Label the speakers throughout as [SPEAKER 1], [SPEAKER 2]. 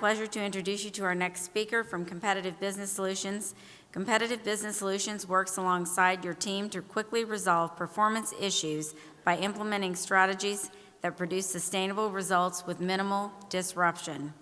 [SPEAKER 1] pleasure to introduce you to our next speaker from Competitive Business Solutions. Competitive Business Solutions works alongside your team to quickly resolve performance issues by implementing strategies that produce sustainable results with minimal disruption.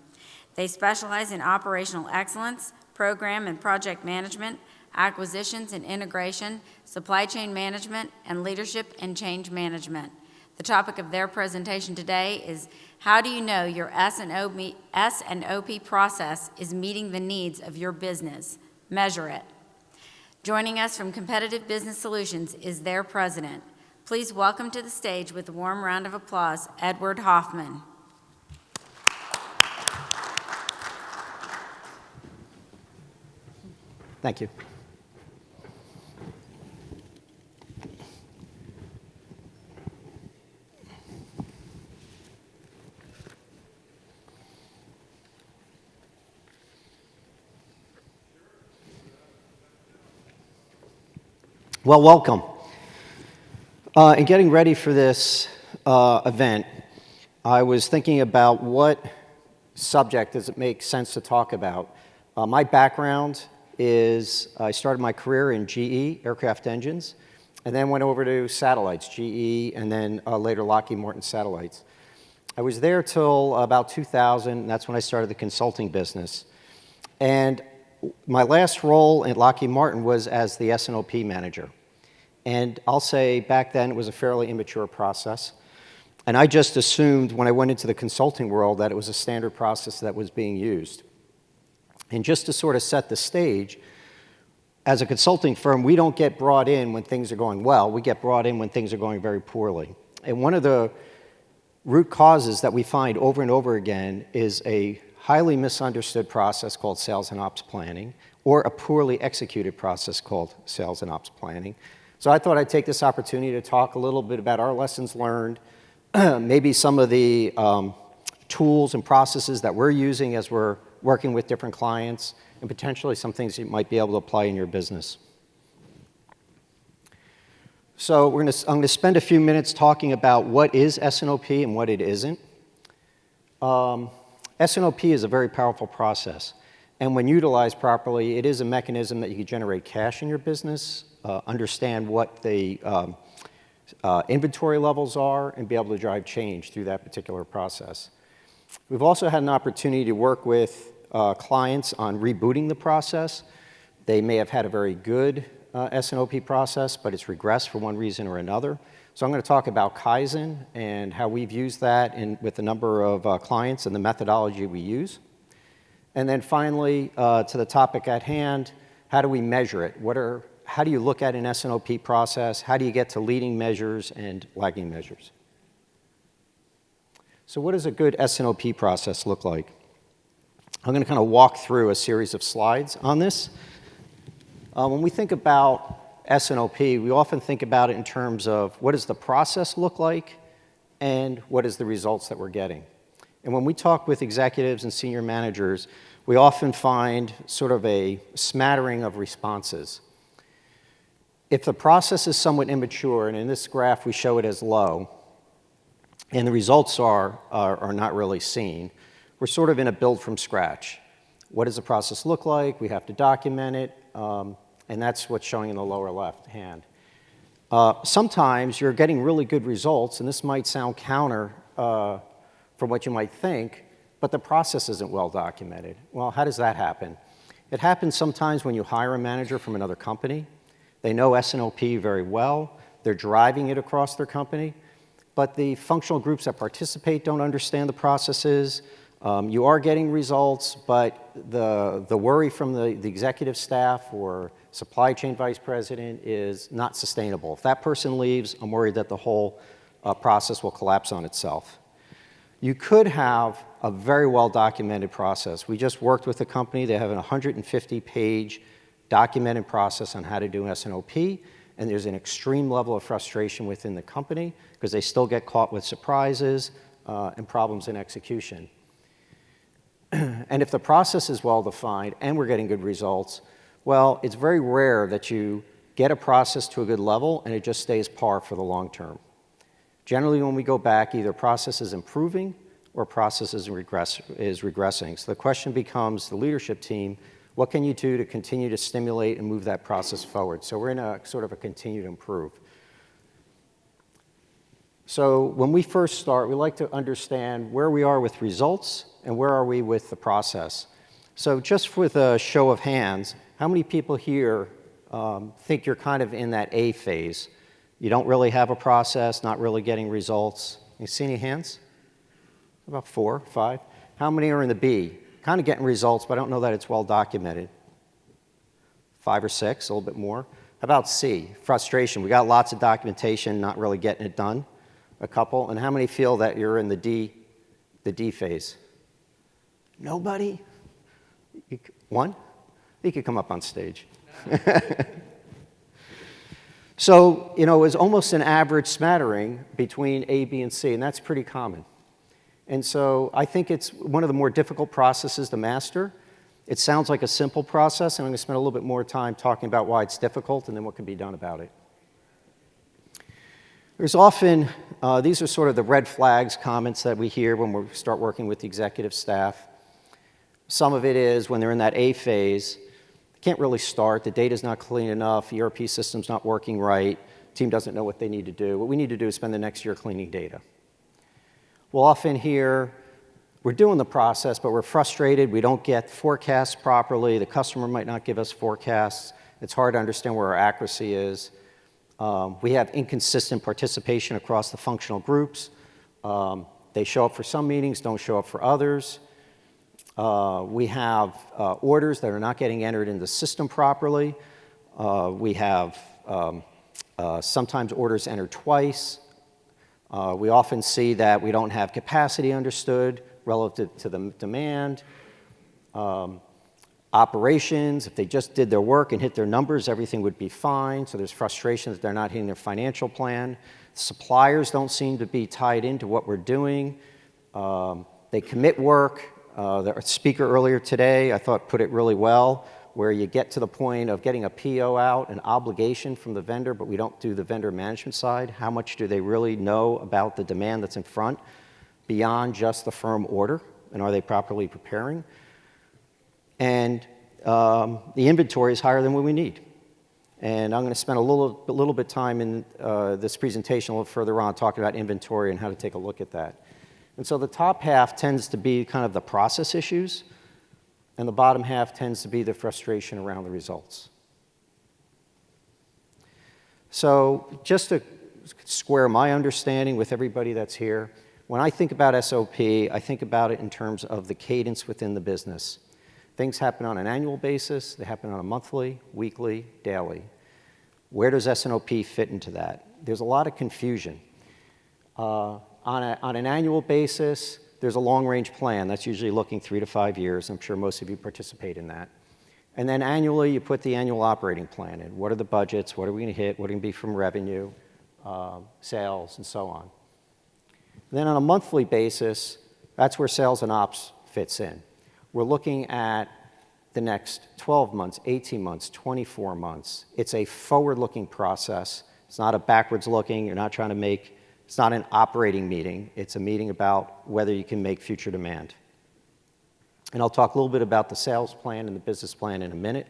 [SPEAKER 1] They specialize in operational excellence, program and project management, acquisitions and integration, supply chain management, and leadership and change management. The topic of their presentation today is how do you know your S&OP process is meeting the needs of your business? Measure it. Joining us from Competitive Business Solutions is their president. Please welcome to the stage with a warm round of applause, Edward Hoffman.
[SPEAKER 2] Thank you. Well, welcome. In getting ready for this event, I was thinking about what subject does it make sense to talk about. My background is I started my career in GE, aircraft engines, and then went over to satellites, GE, and then later Lockheed Martin Satellites. I was there till about 2000, and that's when I started the consulting business. And my last role at Lockheed Martin was as the S&OP manager. And I'll say back then it was a fairly immature process. And I just assumed when I went into the consulting world that it was a standard process that was being used. And just to sort of set the stage, as a consulting firm, we don't get brought in when things are going well. We get brought in when things are going very poorly. And one of the root causes that we find over and over again is a highly misunderstood process called sales and ops planning, or a poorly executed process called sales and ops planning. So I thought I'd take this opportunity to talk a little bit about our lessons learned, maybe some of the tools and processes that we're using as we're working with different clients, and potentially some things you might be able to apply in your business. So I'm going to spend a few minutes talking about what is S&OP and what it isn't. S&OP is a very powerful process, and when utilized properly, it is a mechanism that you can generate cash in your business, understand what the inventory levels are, and be able to drive change through that particular process. We've also had an opportunity to work with clients on rebooting the process. They may have had a very good S&OP process, but it's regressed for one reason or another. So I'm going to talk about Kaizen and how we've used that with a number of clients and the methodology we use. And then finally, to the topic at hand, how do we measure it? How do you look at an S&OP process? How do you get to leading measures and lagging measures? So what does a good S&OP process look like? I'm going to kind of walk through a series of slides on this. When we think about S&OP, we often think about it in terms of what does the process look like and what is the results that we're getting. And when we talk with executives and senior managers, we often find sort of a smattering of responses. If the process is somewhat immature, and in this graph we show it as low, and the results are not really seen, we're sort of in a build from scratch. What does the process look like? We have to document it. And that's what's showing in the lower left hand. Sometimes you're getting really good results, and this might sound counter from what you might think, but the process isn't well documented. Well, how does that happen? It happens sometimes when you hire a manager from another company. They know S&OP very well. They're driving it across their company, but the functional groups that participate don't understand the processes. You are getting results, but the worry from the executive staff or supply chain vice president is not sustainable. If that person leaves, I'm worried that the whole process will collapse on itself. You could have a very well-documented process. We just worked with a company. They have a 150-page documented process on how to do S&OP, and there's an extreme level of frustration within the company because they still get caught with surprises and problems in execution. And if the process is well-defined and we're getting good results, well, it's very rare that you get a process to a good level and it just stays par for the long term. Generally, when we go back, either process is improving or process is regressing. So the question becomes, the leadership team, what can you do to continue to stimulate and move that process forward? So we're in a sort of a continue to improve. So when we first start, we like to understand where we are with results and where are we with the process. So just with a show of hands, how many people here think you're kind of in that A phase? You don't really have a process, not really getting results. You see any hands? About 4, 5. How many are in the B? Kind of getting results, but I don't know that it's well documented. 5 or 6, a little bit more. How about C? Frustration. We got lots of documentation, not really getting it done. A couple. And how many feel that you're in the D phase? Nobody? 1? You could come up on stage. So, you know, it's almost an average smattering between A, B, and C, and that's pretty common. And so I think it's one of the more difficult processes to master. It sounds like a simple process, and I'm going to spend a little bit more time talking about why it's difficult and then what can be done about it. There's often, these are sort of the red flags comments that we hear when we start working with the executive staff. Some of it is when they're in that A phase, they can't really start, the data's not clean enough, ERP system's not working right, team doesn't know what they need to do. What we need to do is spend the next year cleaning data. We'll often hear, we're doing the process, but we're frustrated, we don't get forecasts properly, the customer might not give us forecasts, it's hard to understand where our accuracy is. We have inconsistent participation across the functional groups. They show up for some meetings, don't show up for others. We have orders that are not getting entered in the system properly. We have sometimes orders entered twice. We often see that we don't have capacity understood relative to the demand. Operations, if they just did their work and hit their numbers, everything would be fine. So there's frustration that they're not hitting their financial plan. Suppliers don't seem to be tied into what we're doing. They commit work. The speaker earlier today, I thought, put it really well, where you get to the point of getting a PO out, an obligation from the vendor, but we don't do the vendor management side. How much do they really know about the demand that's in front beyond just the firm order, and are they properly preparing? And the inventory is higher than what we need. And I'm going to spend a little bit time in this presentation a little further on talking about inventory and how to take a look at that. And so the top half tends to be kind of the process issues, and the bottom half tends to be the frustration around the results. So just to square my understanding with everybody that's here, when I think about SOP, I think about it in terms of the cadence within the business. Things happen on an annual basis, they happen on a monthly, weekly, daily. Where does S&OP fit into that? There's a lot of confusion. On an annual basis, there's a long-range plan. That's usually looking 3 to 5 years. I'm sure most of you participate in that. And then annually, you put the annual operating plan in. What are the budgets? What are we going to hit? What are going to be from revenue, sales, and so on. And then on a monthly basis, that's where sales and ops fits in. We're looking at the next 12 months, 18 months, 24 months. It's a forward-looking process. It's not a backwards-looking. You're not trying to make, it's not an operating meeting. It's a meeting about whether you can make future demand. And I'll talk a little bit about the sales plan and the business plan in a minute.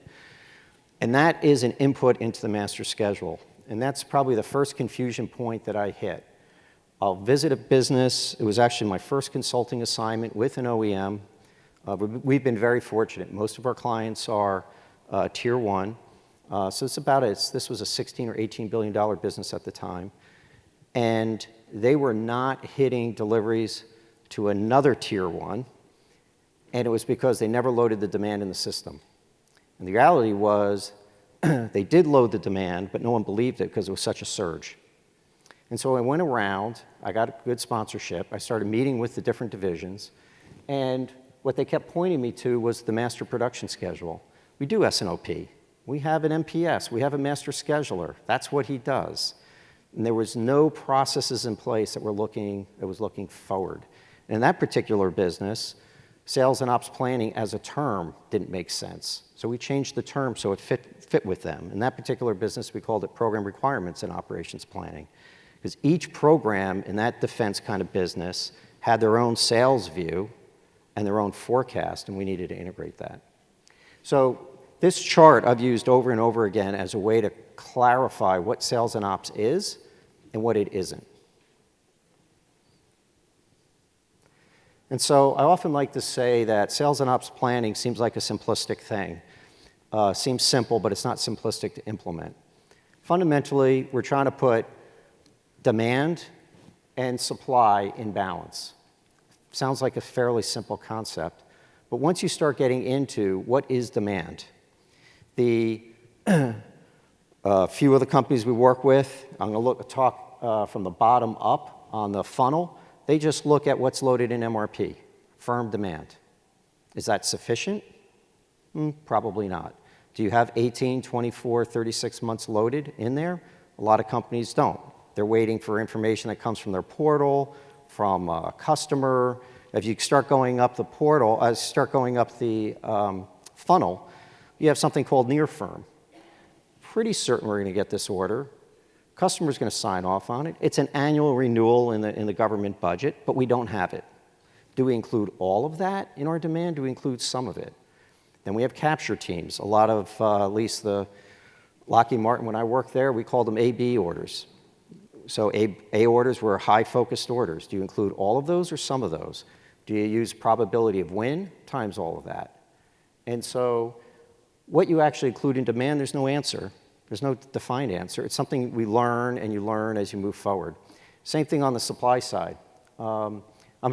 [SPEAKER 2] And that is an input into the master schedule. And that's probably the first confusion point that I hit. I'll visit a business. It was actually my first consulting assignment with an OEM. We've been very fortunate. Most of our clients are tier 1. So it's about this was a $16 or $18 billion business at the time. And they were not hitting deliveries to another tier 1. And it was because they never loaded the demand in the system. And the reality was they did load the demand, but no one believed it because it was such a surge. And so I went around, I got a good sponsorship, I started meeting with the different divisions, and what they kept pointing me to was the master production schedule. We do S&OP. We have an MPS. We have a master scheduler. That's what he does. And there was no processes in place that was looking forward. And in that particular business, sales and ops planning as a term didn't make sense. So we changed the term so it fit with them. In that particular business, we called it program requirements and operations planning. Because each program in that defense kind of business had their own sales view and their own forecast, and we needed to integrate that. So this chart I've used over and over again as a way to clarify what sales and ops is and what it isn't. And so I often like to say that sales and ops planning seems like a simplistic thing. Seems simple, but it's not simplistic to implement. Fundamentally, we're trying to put demand and supply in balance. Sounds like a fairly simple concept, but once you start getting into what is demand, the few of the companies we work with, I'm going to talk from the bottom up on the funnel. They just look at what's loaded in MRP, firm demand. Is that sufficient? Probably not. Do you have 18, 24, 36 months loaded in there? A lot of companies don't. They're waiting for information that comes from their portal, from a customer. If you start going up the portal, funnel, you have something called near firm. Pretty certain we're going to get this order. Customer's going to sign off on it. It's an annual renewal in the government budget, but we don't have it. Do we include all of that in our demand? Do we include some of it? Then we have capture teams. A lot of, at least the Lockheed Martin, when I worked there, we called them A-B orders. So A orders were high-focused orders. Do you include all of those or some of those? Do you use probability of win times all of that? And so what you actually include in demand, there's no answer. There's no defined answer. It's something we learn, and you learn as you move forward. Same thing on the supply side. I'm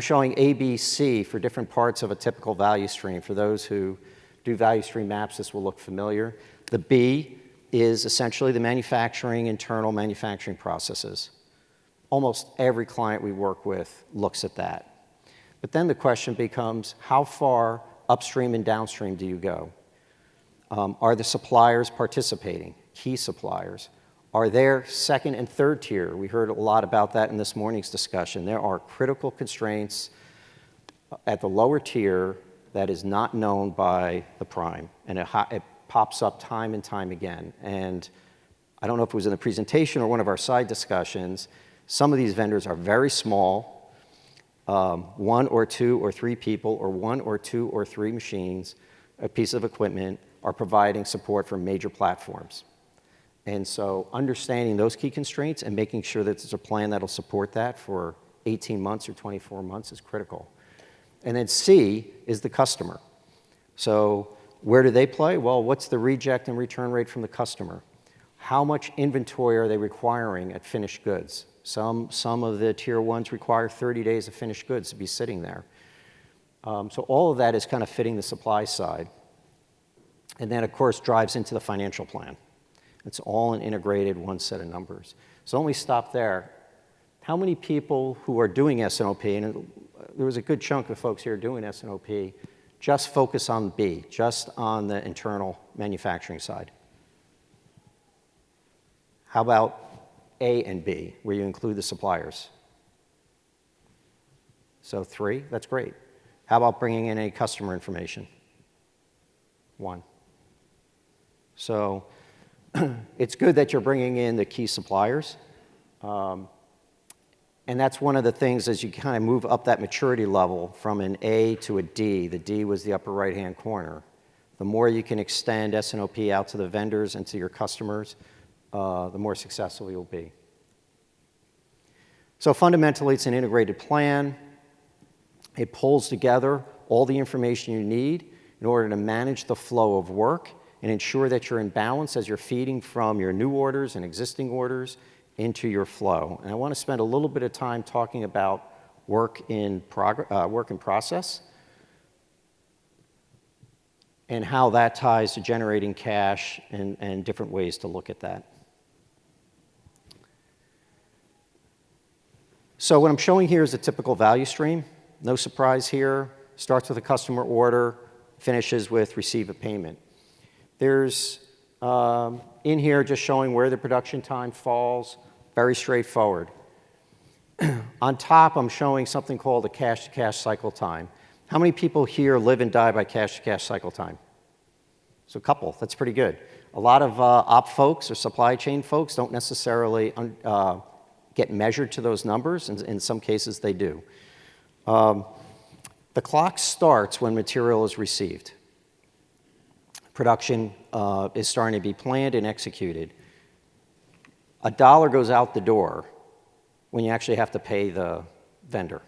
[SPEAKER 2] showing A, B, C for different parts of a typical value stream. For those who do value stream maps, this will look familiar. The B is essentially the internal manufacturing processes. Almost every client we work with looks at that. But then the question becomes, how far upstream and downstream do you go? Are the suppliers participating? Key suppliers. Are there second and third tier? We heard a lot about that in this morning's discussion. There are critical constraints at the lower tier that is not known by the prime, and it pops up time and time again. And I don't know if it was in the presentation or one of our side discussions, some of these vendors are very small, 1 or 2 or 3 people, or 1 or 2 or 3 machines, a piece of equipment, are providing support for major platforms. And so understanding those key constraints and making sure that there's a plan that'll support that for 18 months or 24 months is critical. And then C is the customer. So where do they play? Well, what's the reject and return rate from the customer? How much inventory are they requiring at finished goods? Some of the tier ones require 30 days of finished goods to be sitting there. So all of that is kind of fitting the supply side. And then, of course, drives into the financial plan. It's all an integrated one set of numbers. So let me stop there. How many people who are doing S&OP, and there was a good chunk of folks here doing S&OP, just focus on B, just on the internal manufacturing side? How about A and B, where you include the suppliers? So 3, that's great. How about bringing in any customer information? 1. So it's good that you're bringing in the key suppliers. And that's one of the things as you kind of move up that maturity level from an A to a D. The D was the upper right-hand corner. The more you can extend S&OP out to the vendors and to your customers, the more successful you'll be. So fundamentally, it's an integrated plan. It pulls together all the information you need in order to manage the flow of work and ensure that you're in balance as you're feeding from your new orders and existing orders into your flow. And I want to spend a little bit of time talking about work in process and how that ties to generating cash and different ways to look at that. So what I'm showing here is a typical value stream. No surprise here. Starts with a customer order, finishes with receive a payment. There's in here just showing where the production time falls, very straightforward. On top, I'm showing something called a cash-to-cash cycle time. How many people here live and die by cash-to-cash cycle time? So a couple, that's pretty good. A lot of op folks or supply chain folks don't necessarily get measured to those numbers, and in some cases they do. The clock starts when material is received. Production is starting to be planned and executed. A dollar goes out the door when you actually have to pay the vendor.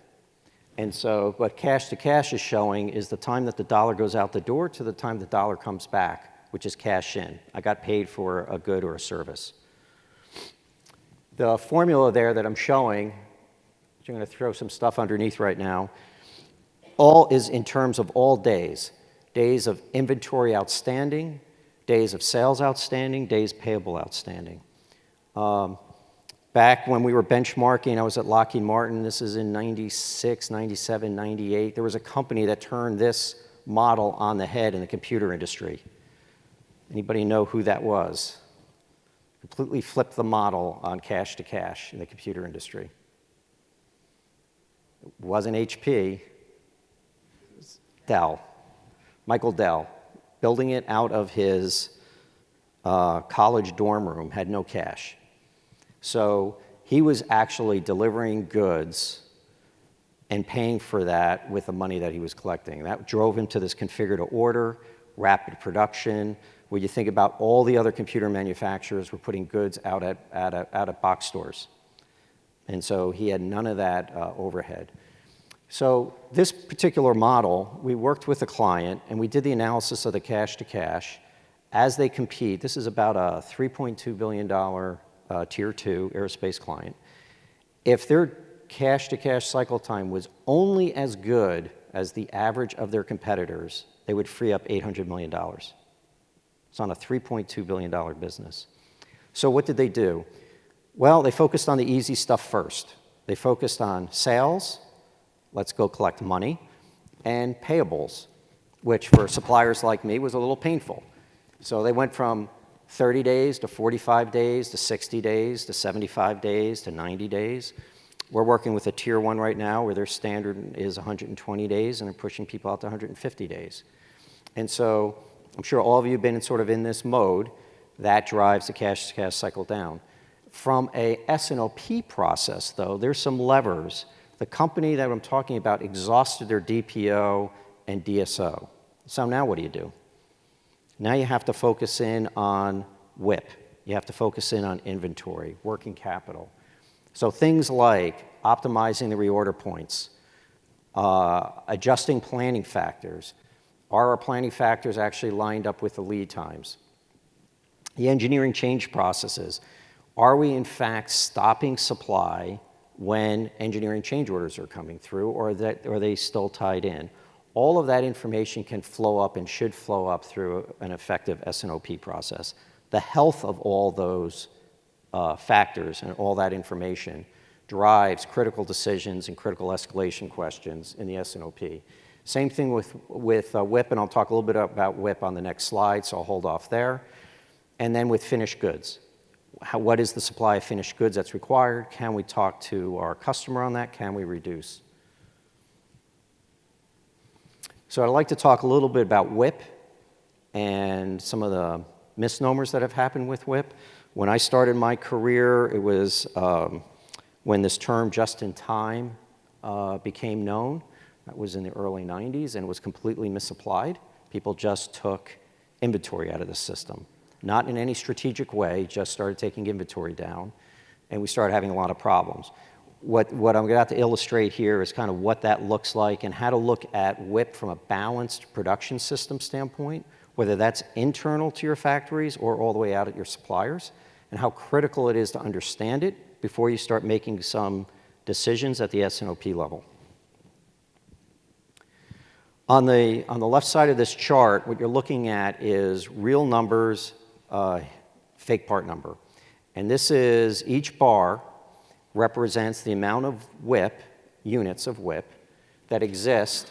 [SPEAKER 2] And so what cash to cash is showing is the time that the dollar goes out the door to the time the dollar comes back, which is cash in. I got paid for a good or a service. The formula there that I'm showing, which I'm going to throw some stuff underneath right now, all is in terms of all days. Days of inventory outstanding, days of sales outstanding, days payable outstanding. Back when we were benchmarking, I was at Lockheed Martin. This is in 96, 97, 98. There was a company that turned this model on the head in the computer industry. Anybody know who that was? Completely flipped the model on cash to cash in the computer industry. It wasn't HP. It was Dell. Michael Dell, building it out of his college dorm room, had no cash. So he was actually delivering goods and paying for that with the money that he was collecting. That drove him to this configure to order, rapid production, where you think about all the other computer manufacturers were putting goods out at box stores. And so he had none of that overhead. So this particular model, we worked with a client, and we did the analysis of the cash to cash. As they compete, this is about a $3.2 billion Tier 2 aerospace client. If their cash to cash cycle time was only as good as the average of their competitors, they would free up $800 million. It's on a $3.2 billion business. So what did they do? Well, they focused on the easy stuff first. They focused on sales, let's go collect money, and payables, which for suppliers like me was a little painful. So they went from 30 days to 45 days to 60 days to 75 days to 90 days. We're working with a Tier 1 right now where their standard is 120 days, and they're pushing people out to 150 days. And so I'm sure all of you have been sort of in this mode. That drives the cash-to-cash cycle down. From a S&OP process, though, there's some levers. The company that I'm talking about exhausted their DPO and DSO. So now what do? Now you have to focus in on WIP. You have to focus in on inventory, working capital. So things like optimizing the reorder points, adjusting planning factors. Are our planning factors actually lined up with the lead times? The engineering change processes. Are we in fact stopping supply when engineering change orders are coming through, or are they still tied in? All of that information can flow up and should flow up through an effective S&OP process. The health of all those factors and all that information drives critical decisions and critical escalation questions in the S&OP. Same thing with WIP, and I'll talk a little bit about WIP on the next slide, so I'll hold off there. And then with finished goods. What is the supply of finished goods that's required? Can we talk to our customer on that? Can we reduce? So I'd like to talk a little bit about WIP and some of the misnomers that have happened with WIP. When I started my career, it was when this term just-in-time became known. That was in the early 90s, and it was completely misapplied. People just took inventory out of the system. Not in any strategic way, just started taking inventory down, and we started having a lot of problems. What I'm going to have to illustrate here is kind of what that looks like and how to look at WIP from a balanced production system standpoint, whether that's internal to your factories or all the way out at your suppliers, and how critical it is to understand it before you start making some decisions at the S&OP level. On the left side of this chart, what you're looking at is real numbers, fake part number. And this is each bar represents the amount of WIP, units of WIP, that exist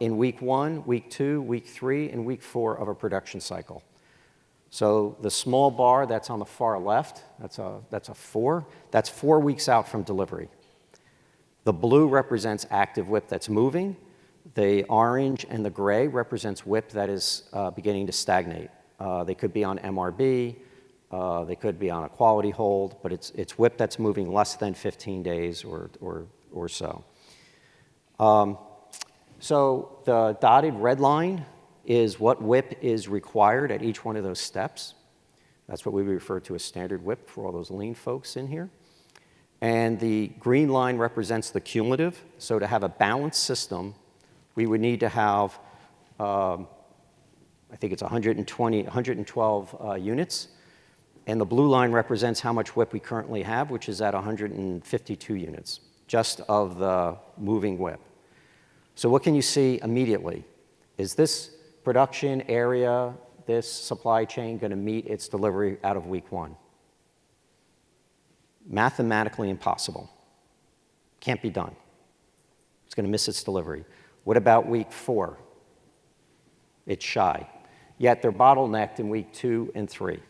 [SPEAKER 2] in week 1, week 2, week 3, and week 4 of a production cycle. So the small bar that's on the far left, that's a 4. That's 4 weeks out from delivery. The blue represents active WIP that's moving. The orange and the gray represents WIP that is beginning to stagnate. They could be on MRB. They could be on a quality hold, but it's WIP that's moving less than 15 days or so. So the dotted red line is what WIP is required at each one of those steps. That's what we refer to as standard WIP for all those lean folks in here. And the green line represents the cumulative. So to have a balanced system, we would need to have, I think it's 112 units. And the blue line represents how much WIP we currently have, which is at 152 units, just of the moving WIP. So what can you see immediately? Is this production area, this supply chain, going to meet its delivery out of week 1? Mathematically impossible. Can't be done. It's going to miss its delivery. What about week 4? It's shy. Yet they're bottlenecked in week 2 and 3.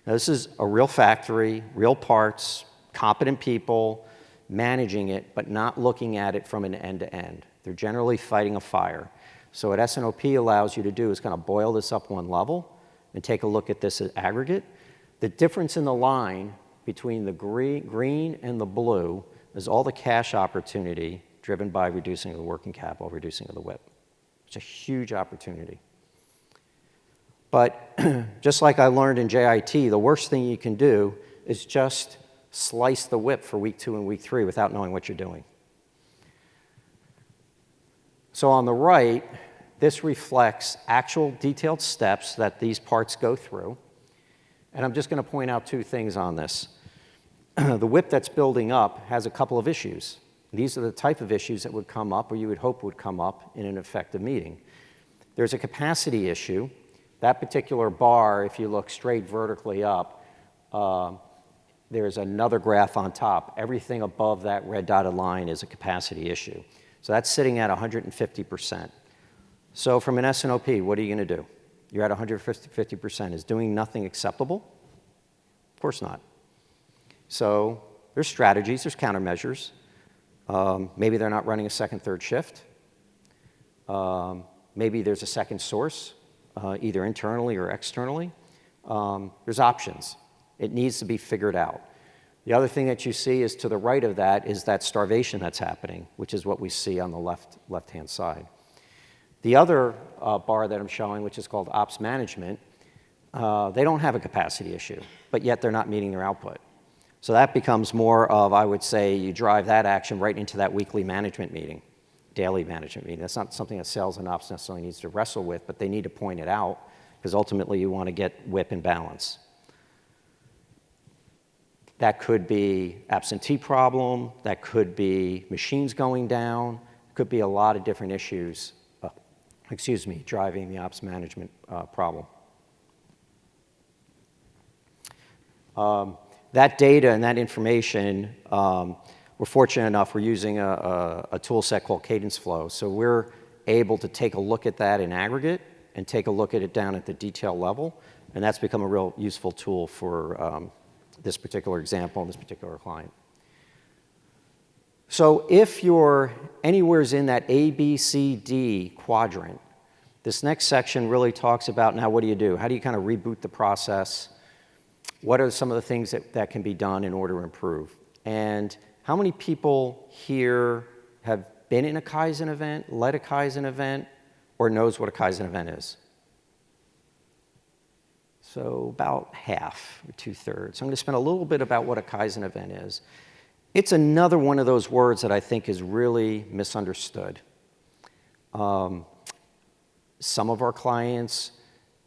[SPEAKER 2] Now, this is a real factory, real parts, competent people managing it, but not looking at it from an end-to-end. They're generally fighting a fire. So what S&OP allows you to do is kind of boil this up one level and take a look at this as aggregate. The difference in the line between the green and the blue is all the cash opportunity driven by reducing the working capital, reducing of the WIP. It's a huge opportunity. But just like I learned in JIT, the worst thing you can do is just slice the WIP for week 2 and week 3 without knowing what you're doing. So on the right, this reflects actual detailed steps that these parts go through. And I'm just going to point out 2 things on this. The WIP that's building up has a couple of issues. These are the type of issues that would come up, or you would hope would come up in an effective meeting. There's a capacity issue. That particular bar, if you look straight vertically up, there's another graph on top. Everything above that red dotted line is a capacity issue. So that's sitting at 150%. So from an S&OP, what are you going to do? You're at 150%. Is doing nothing acceptable? Of course not. So there's strategies, there's countermeasures. Maybe they're not running a second, third shift. Maybe there's a second source, either internally or externally. There's options. It needs to be figured out. The other thing that you see is to the right of that is that starvation that's happening, which is what we see on the left-hand side. The other bar that I'm showing, which is called ops management, they don't have a capacity issue, but yet they're not meeting their output. So that becomes more of, I would say, you drive that action right into that weekly management meeting, daily management meeting. That's not something that sales and ops necessarily needs to wrestle with, but they need to point it out because ultimately you want to get WIP in balance. That could be absentee problem, that could be machines going down, could be a lot of different issues, driving the ops management problem. That data and that information, we're fortunate enough, we're using a tool set called Cadence Flow. So we're able to take a look at that in aggregate and take a look at it down at the detail level. And that's become a real useful tool for this particular example and this particular client. So if you're anywhere in that A, B, C, D quadrant, this next section really talks about now what do you do? How do you kind of reboot the process? What are some of the things that can be done in order to improve? And how many people here have been in a Kaizen event, led a Kaizen event, or knows what a Kaizen event is? So about half, or 2/3. So I'm going to spend a little bit about what a Kaizen event is. It's another one of those words that I think is really misunderstood. Some of our clients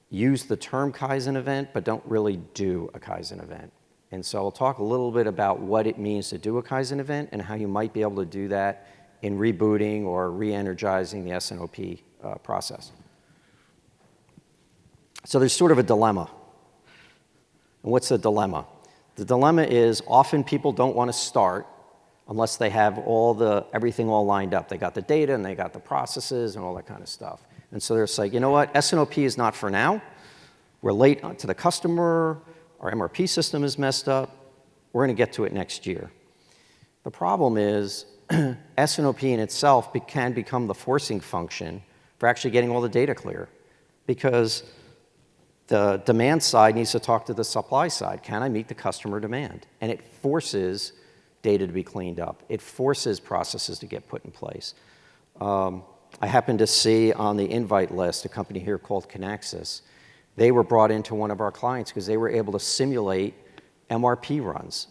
[SPEAKER 2] use the term Kaizen event, but don't really do a Kaizen event. And so I'll talk a little bit about what it means to do a Kaizen event and how you might be able to do that in rebooting or re-energizing the S&OP process. So there's sort of a dilemma. And what's the dilemma? The dilemma is often people don't want to start unless they have everything all lined up. They got the data and they got the processes and all that kind of stuff. And so they're just like, you know what, S&OP is not for now. We're late to the customer. Our MRP system is messed up. We're going to get to it next year. The problem is S&OP in itself can become the forcing function for actually getting all the data clear, because the demand side needs to talk to the supply side. Can I meet the customer demand? And it forces data to be cleaned up. It forces processes to get put in place. I happened to see on the invite list a company here called Kinaxis. They were brought into one of our clients because they were able to simulate MRP runs.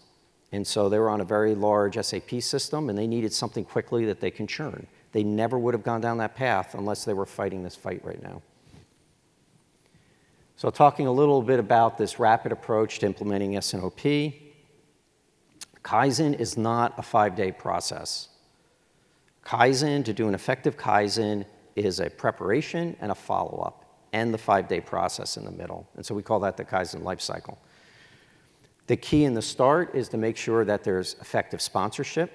[SPEAKER 2] And so they were on a very large SAP system, and they needed something quickly that they can churn. They never would have gone down that path unless they were fighting this fight right now. So talking a little bit about this rapid approach to implementing S&OP, Kaizen is not a 5-day process. Kaizen, to do an effective Kaizen, is a preparation and a follow-up, and the 5-day process in the middle. And so we call that the Kaizen life cycle. The key in the start is to make sure that there's effective sponsorship.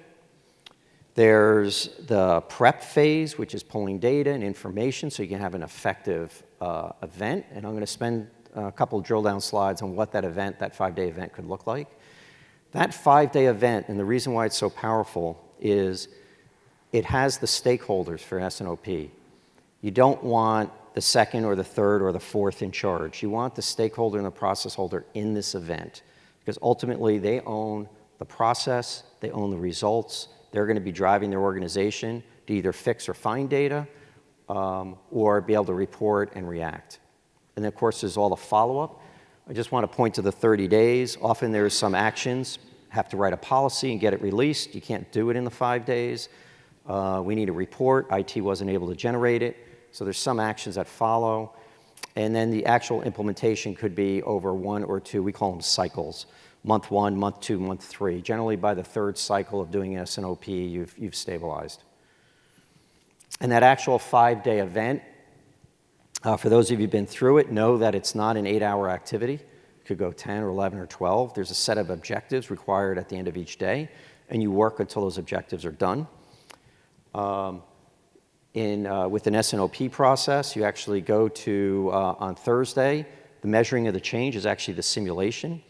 [SPEAKER 2] There's the prep phase, which is pulling data and information so you can have an effective event. And I'm going to spend a couple of drill down slides on what that event, that 5-day event, could look like. That 5-day event, and the reason why it's so powerful, is it has the stakeholders for S&OP. You don't want the second or the third or the fourth in charge. You want the stakeholder and the process holder in this event, because ultimately they own the process, they own the results. They're going to be driving their organization to either fix or find data or be able to report and react. And then, of course, there's all the follow-up. I just want to point to the 30 days. Often there's some actions. Have to write a policy and get it released. You can't do it in the 5 days. We need a report. IT wasn't able to generate it. So there's some actions that follow. And then the actual implementation could be over 1 or 2, we call them cycles. Month 1, month 2, month 3. Generally, by the 3rd cycle of doing S&OP, you've stabilized. And that actual 5-day event, for those of you who've been through it, know that it's not an 8-hour activity. It could go 10 or 11 or 12. There's a set of objectives required at the end of each day, and you work until those objectives are done. With an S&OP process, you actually go to, on Thursday, the measuring of the change is actually the simulation.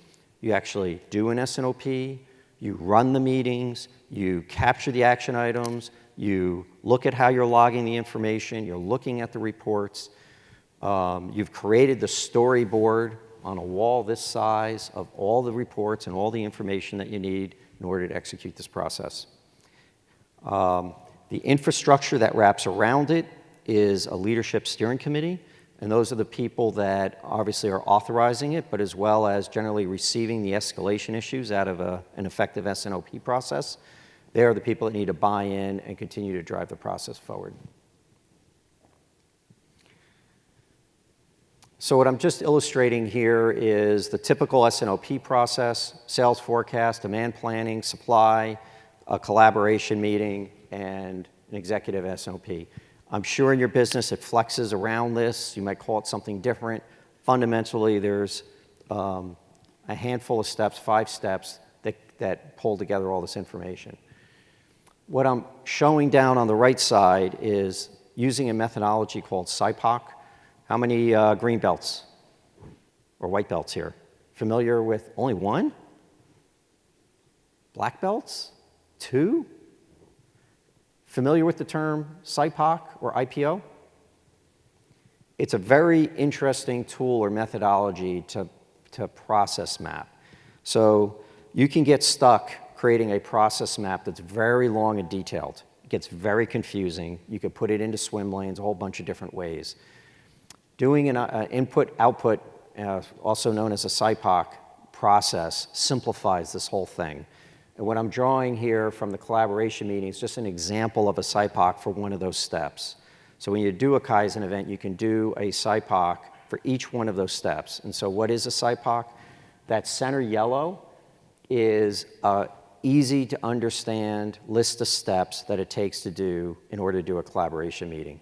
[SPEAKER 2] You actually do an S&OP, you run the meetings, you capture the action items, you look at how you're logging the information, you're looking at the reports. You've created the storyboard on a wall this size of all the reports and all the information that you need in order to execute this process. The infrastructure that wraps around it is a leadership steering committee, and those are the people that obviously are authorizing it, but as well as generally receiving the escalation issues out of an effective S&OP process. They are the people that need to buy in and continue to drive the process forward. So what I'm just illustrating here is the typical S&OP process: sales forecast, demand planning, supply, a collaboration meeting, and an executive S&OP. I'm sure in your business it flexes around this. You might call it something different. Fundamentally, there's a handful of steps, 5 steps, that pull together all this information. What I'm showing down on the right side is using a methodology called SIPOC. How many green belts or white belts here? Familiar with only 1? Black belts? 2? Familiar with the term SIPOC or IPO? It's a very interesting tool or methodology to process map. So you can get stuck creating a process map that's very long and detailed. It gets very confusing. You could put it into swim lanes, a whole bunch of different ways. Doing an input-output, also known as a SIPOC process, simplifies this whole thing. And what I'm drawing here from the collaboration meeting is just an example of a SIPOC for one of those steps. So when you do a Kaizen event, you can do a SIPOC for each one of those steps. And so what is a SIPOC? That center yellow is an easy to understand list of steps that it takes to do in order to do a collaboration meeting.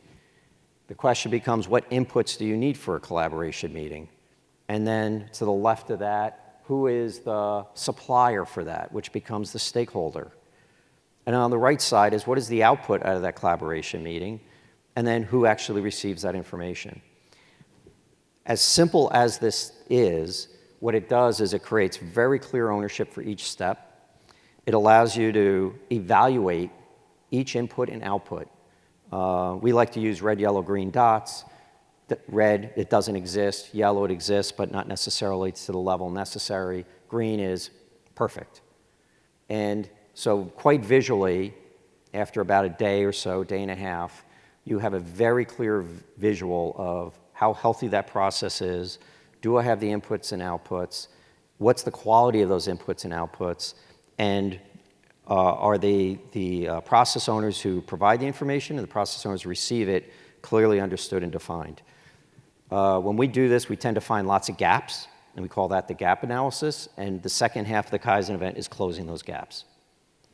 [SPEAKER 2] The question becomes, what inputs do you need for a collaboration meeting? And then to the left of that, who is the supplier for that, which becomes the stakeholder? And on the right side is, what is the output out of that collaboration meeting? And then who actually receives that information? As simple as this is, what it does is it creates very clear ownership for each step. It allows you to evaluate each input and output. We like to use red, yellow, green dots. Red, it doesn't exist. Yellow, it exists, but not necessarily to the level necessary. Green is perfect. And So quite visually, after about a day or so, day and a half, you have a very clear visual of how healthy that process is. Do I have the inputs and outputs? What's the quality of those inputs and outputs? And are the process owners who provide the information and the process owners who receive it clearly understood and defined? When we do this, we tend to find lots of gaps, and we call that the gap analysis. And the second half of the Kaizen event is closing those gaps.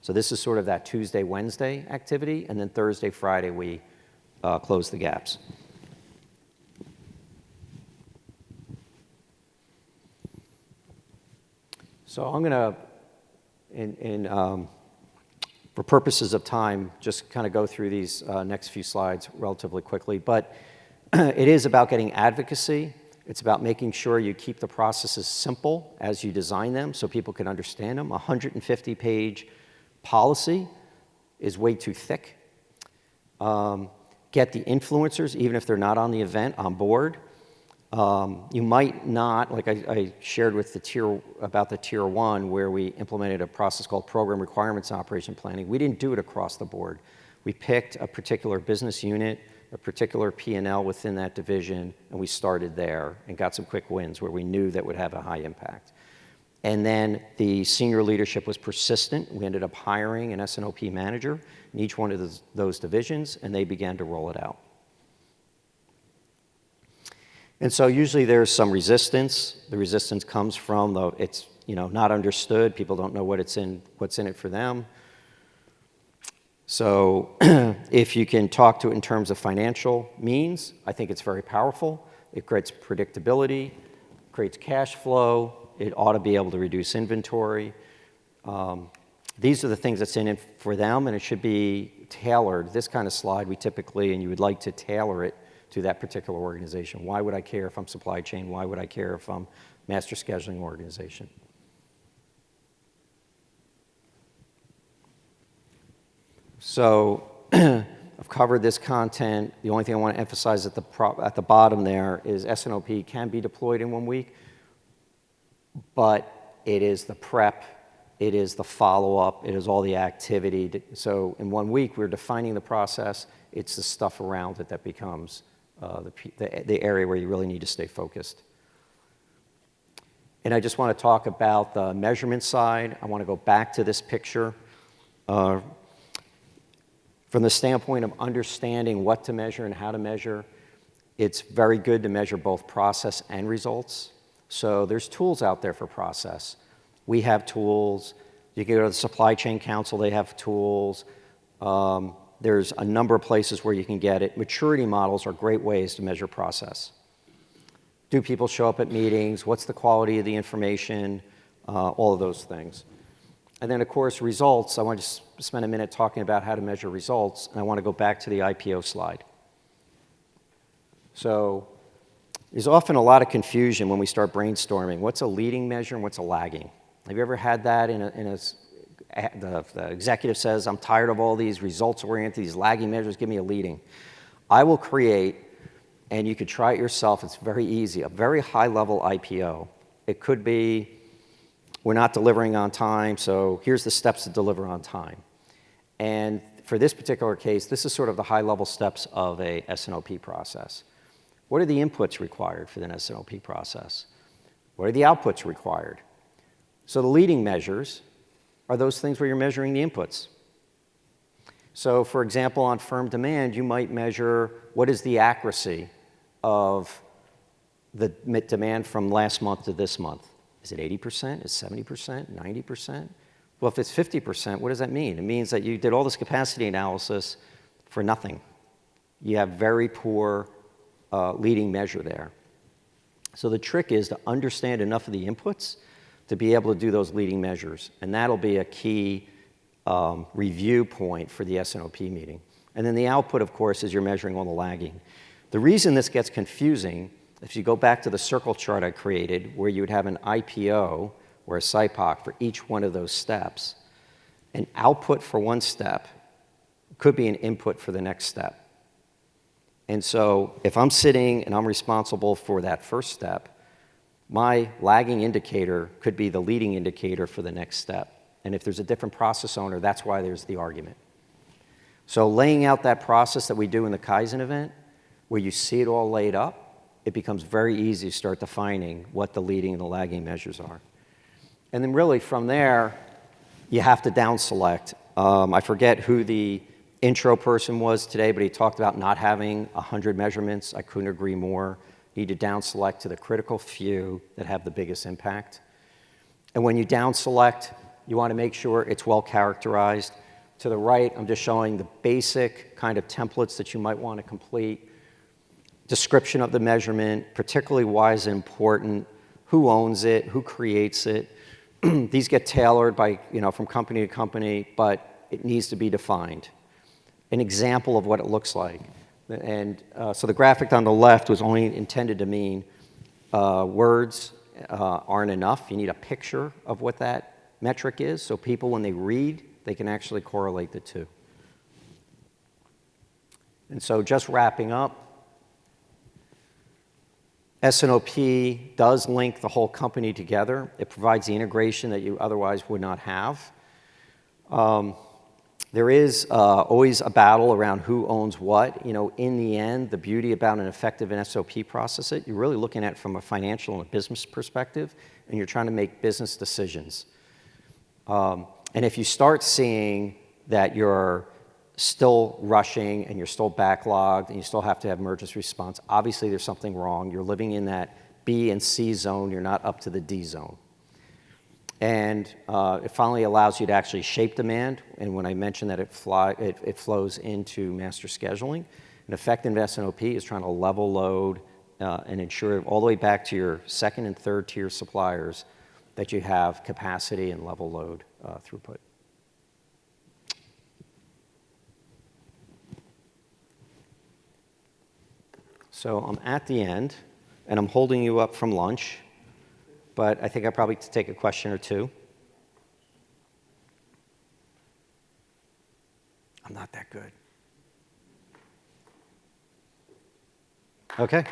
[SPEAKER 2] So this is sort of that Tuesday, Wednesday activity, and then Thursday, Friday, we close the gaps. So I'm going to, for purposes of time, just kind of go through these next few slides relatively quickly. But it is about getting advocacy. It's about making sure you keep the processes simple as you design them so people can understand them. A 150-page policy is way too thick. Get the influencers, even if they're not on the event, on board. You might not, like I shared with about the tier 1, where we implemented a process called program requirements and operation planning. We didn't do it across the board. We picked a particular business unit, a particular P&L within that division, and we started there and got some quick wins where we knew that would have a high impact. And then the senior leadership was persistent. We ended up hiring an S&OP manager in each one of those divisions, and they began to roll it out. And so usually there's some resistance. The resistance comes from it's not understood. People don't know what's in it for them. So if you can talk to it in terms of financial means, I think it's very powerful. It creates predictability, creates cash flow. It ought to be able to reduce inventory. These are the things that's in it for them, and it should be tailored. This kind of slide, we typically, and you would like to tailor it to that particular organization. Why would I care if I'm supply chain? Why would I care if I'm master scheduling organization? So I've covered this content. The only thing I want to emphasize at the bottom there is S&OP can be deployed in 1 week, but it is the prep, it is the follow-up, it is all the activity. So in 1 week, we're defining the process. It's the stuff around it that becomes the area where you really need to stay focused. And I just want to talk about the measurement side. I want to go back to this picture. From the standpoint of understanding what to measure and how to measure, it's very good to measure both process and results. So there's tools out there for process. We have tools. You can go to the Supply Chain Council, they have tools. There's a number of places where you can get it. Maturity models are great ways to measure process. Do people show up at meetings? What's the quality of the information? All of those things. And then, of course, results. I want to spend a minute talking about how to measure results, and I want to go back to the IPO slide. So there's often a lot of confusion when we start brainstorming. What's a leading measure and what's a lagging? Have you ever had that the executive says, I'm tired of all these results-oriented, these lagging measures, give me a leading. I will create, and you could try it yourself, it's very easy, a very high-level IPO. It could be, we're not delivering on time, so here's the steps to deliver on time. And for this particular case, this is sort of the high-level steps of a S&OP process. What are the inputs required for the S&OP process? What are the outputs required? So the leading measures are those things where you're measuring the inputs. So for example, on firm demand, you might measure what is the accuracy of the demand from last month to this month. Is it 80%? Is 70%? 90%? Well, if it's 50%, what does that mean? It means that you did all this capacity analysis for nothing. You have very poor leading measure there. So the trick is to understand enough of the inputs to be able to do those leading measures. And that'll be a key review point for the S&OP meeting. And then the output, of course, is you're measuring all the lagging. The reason this gets confusing, if you go back to the circle chart I created, where you would have an IPO or a SIPOC for each one of those steps, an output for one step could be an input for the next step. And so if I'm sitting and I'm responsible for that first step, my lagging indicator could be the leading indicator for the next step. And if there's a different process owner, that's why there's the argument. So laying out that process that we do in the Kaizen event, where you see it all laid up, it becomes very easy to start defining what the leading and the lagging measures are. And then really from there, you have to down select. I forget who the intro person was today, but he talked about not having 100 measurements. I couldn't agree more. You need to down select to the critical few that have the biggest impact. And when you down select, you want to make sure it's well characterized. To the right, I'm just showing the basic kind of templates that you might want to complete. Description of the measurement, particularly why is it important, who owns it, who creates it. These get tailored by, from company to company, but it needs to be defined. An example of what it looks like. And so the graphic on the left was only intended to mean words aren't enough. You need a picture of what that metric is, so people, when they read, they can actually correlate the two. And so just wrapping up, S&OP does link the whole company together. It provides the integration that you otherwise would not have. There is always a battle around who owns what. In the end, the beauty about an effective SOP process, you're really looking at it from a financial and a business perspective, and you're trying to make business decisions. And if you start seeing that you're still rushing and you're still backlogged and you still have to have emergency response, obviously there's something wrong. You're living in that B and C zone. You're not up to the D zone. And it finally allows you to actually shape demand. And when I mentioned that it flows into master scheduling, an effective S&OP is trying to level load and ensure all the way back to your second and third tier suppliers that you have capacity and level load throughput. So I'm at the end, and I'm holding you up from lunch, but I think I probably take a question or two. I'm not that good. Okay.